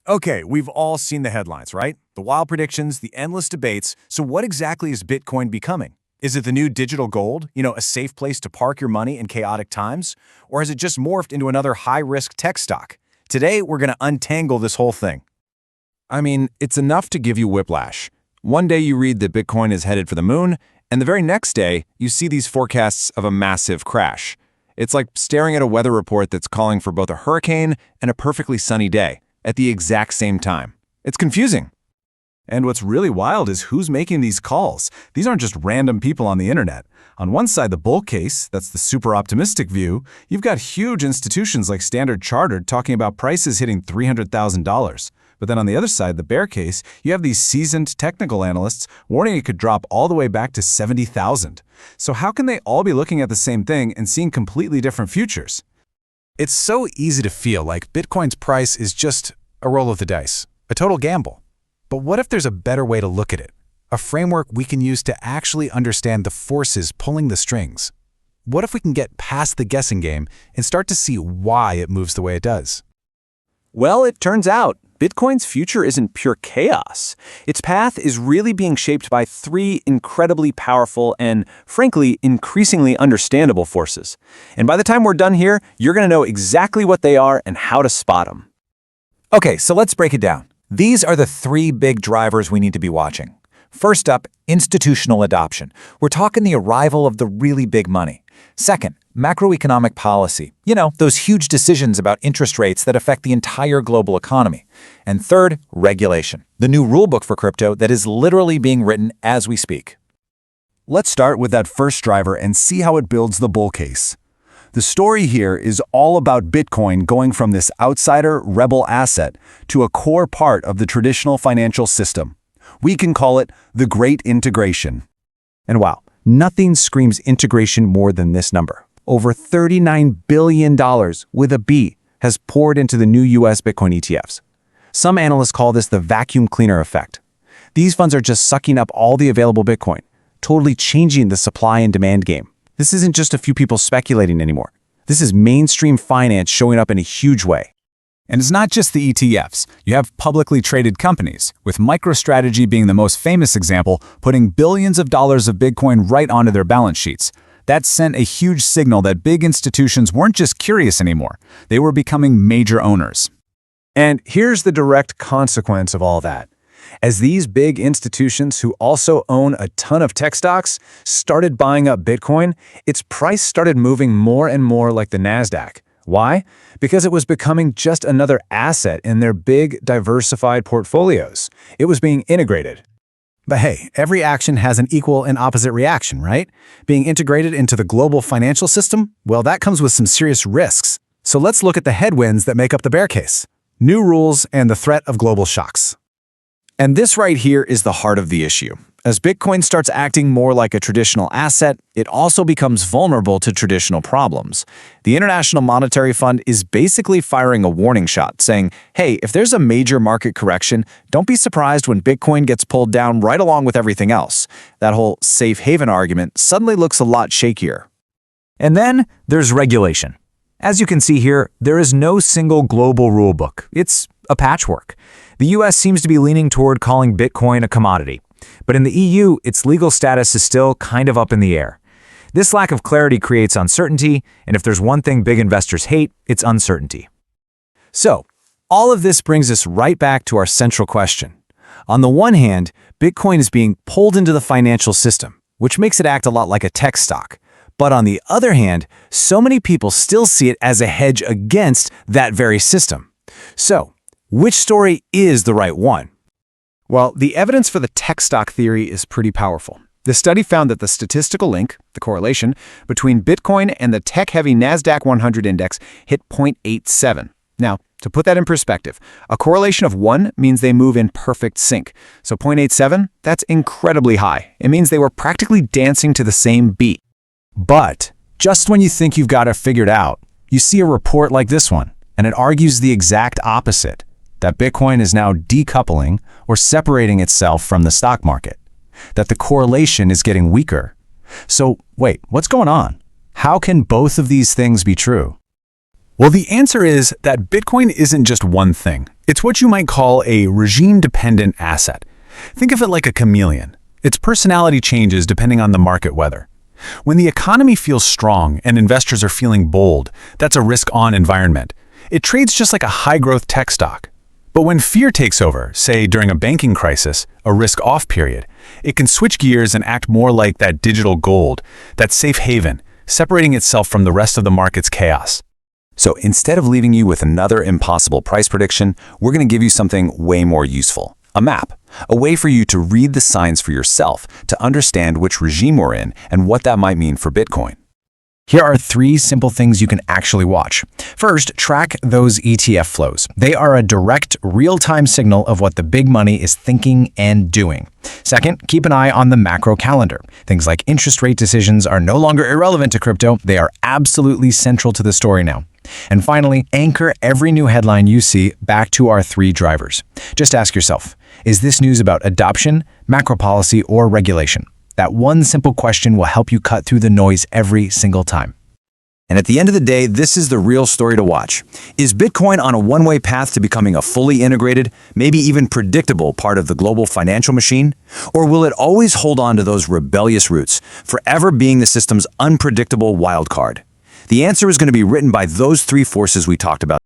Okay, we've all seen the headlines, right? The wild predictions, the endless debates. So what exactly is Bitcoin becoming? Is it the new digital gold, a safe place to park your money in chaotic times? Or has it just morphed into another high-risk tech stock? Today, we're going to untangle this whole thing. I mean, it's enough to give you whiplash. One day you read that Bitcoin is headed for the moon, and the very next day, you see these forecasts of a massive crash. It's like staring at a weather report that's calling for both a hurricane and a perfectly sunny day at the exact same time. It's confusing. And what's really wild is who's making these calls. These aren't just random people on the internet. On one side, the bull case, that's the super optimistic view, you've got huge institutions like Standard Chartered talking about prices hitting $300,000. But then on the other side, the bear case, you have these seasoned technical analysts warning it could drop all the way back to 70,000. So how can they all be looking at the same thing and seeing completely different futures? It's so easy to feel like Bitcoin's price is just a roll of the dice, a total gamble. But what if there's a better way to look at it? A framework we can use to actually understand the forces pulling the strings. What if we can get past the guessing game and start to see why it moves the way it does? Well, it turns out Bitcoin's future isn't pure chaos. Its path is really being shaped by three incredibly powerful and, frankly, increasingly understandable forces. And by the time we're done here, you're going to know exactly what they are and how to spot them. Okay, so let's break it down. These are the three big drivers we need to be watching. First up, institutional adoption. We're talking the arrival of the really big money. Second, macroeconomic policy. Those huge decisions about interest rates that affect the entire global economy. And third, regulation. The new rulebook for crypto that is literally being written as we speak. Let's start with that first driver and see how it builds the bull case. The story here is all about Bitcoin going from this outsider, rebel asset to a core part of the traditional financial system. We can call it the Great Integration. And wow, nothing screams integration more than this number. Over $39 billion with a B has poured into the new US Bitcoin ETFs. Some analysts call this the vacuum cleaner effect. These funds are just sucking up all the available Bitcoin, totally changing the supply and demand game. This isn't just a few people speculating anymore. This is mainstream finance showing up in a huge way. And it's not just the ETFs. You have publicly traded companies, with MicroStrategy being the most famous example, putting billions of dollars of Bitcoin right onto their balance sheets. That sent a huge signal that big institutions weren't just curious anymore. They were becoming major owners. And here's the direct consequence of all that. As these big institutions who also own a ton of tech stocks started buying up Bitcoin, its price started moving more and more like the NASDAQ. Why? Because it was becoming just another asset in their big, diversified portfolios. It was being integrated. But hey, every action has an equal and opposite reaction, right? Being integrated into the global financial system, well, that comes with some serious risks. So let's look at the headwinds that make up the bear case. New rules and the threat of global shocks. And this right here is the heart of the issue. As Bitcoin starts acting more like a traditional asset, it also becomes vulnerable to traditional problems. The International Monetary Fund is basically firing a warning shot, saying, hey, if there's a major market correction, don't be surprised when Bitcoin gets pulled down right along with everything else. That whole safe haven argument suddenly looks a lot shakier. And then there's regulation. As you can see here, there is no single global rulebook. It's a patchwork. The US seems to be leaning toward calling Bitcoin a commodity. But in the EU, its legal status is still kind of up in the air. This lack of clarity creates uncertainty, and if there's one thing big investors hate, it's uncertainty. So, all of this brings us right back to our central question. On the one hand, Bitcoin is being pulled into the financial system, which makes it act a lot like a tech stock. But on the other hand, so many people still see it as a hedge against that very system. So, which story is the right one? Well, the evidence for the tech stock theory is pretty powerful. The study found that the statistical link, the correlation, between Bitcoin and the tech-heavy NASDAQ 100 index hit 0.87. Now, to put that in perspective, a correlation of 1 means they move in perfect sync. So 0.87, that's incredibly high. It means they were practically dancing to the same beat. But just when you think you've got it figured out, you see a report like this one, and it argues the exact opposite, that Bitcoin is now decoupling or separating itself from the stock market, that the correlation is getting weaker. So wait, what's going on? How can both of these things be true? Well, the answer is that Bitcoin isn't just one thing. It's what you might call a regime-dependent asset. Think of it like a chameleon. Its personality changes depending on the market weather. When the economy feels strong and investors are feeling bold, that's a risk-on environment. It trades just like a high-growth tech stock. But when fear takes over, say during a banking crisis, a risk-off period, it can switch gears and act more like that digital gold, that safe haven, separating itself from the rest of the market's chaos. So instead of leaving you with another impossible price prediction, we're going to give you something way more useful. A map. A way for you to read the signs for yourself, to understand which regime we're in and what that might mean for Bitcoin. Here are 3 simple things you can actually watch. First, track those ETF flows. They are a direct, real-time signal of what the big money is thinking and doing. Second, keep an eye on the macro calendar. Things like interest rate decisions are no longer irrelevant to crypto. They are absolutely central to the story now. And finally, anchor every new headline you see back to our 3 drivers. Just ask yourself, is this news about adoption, macro policy, or regulation? That one simple question will help you cut through the noise every single time. And at the end of the day, this is the real story to watch. Is Bitcoin on a one-way path to becoming a fully integrated, maybe even predictable part of the global financial machine? Or will it always hold on to those rebellious roots, forever being the system's unpredictable wild card? The answer is going to be written by those 3 forces we talked about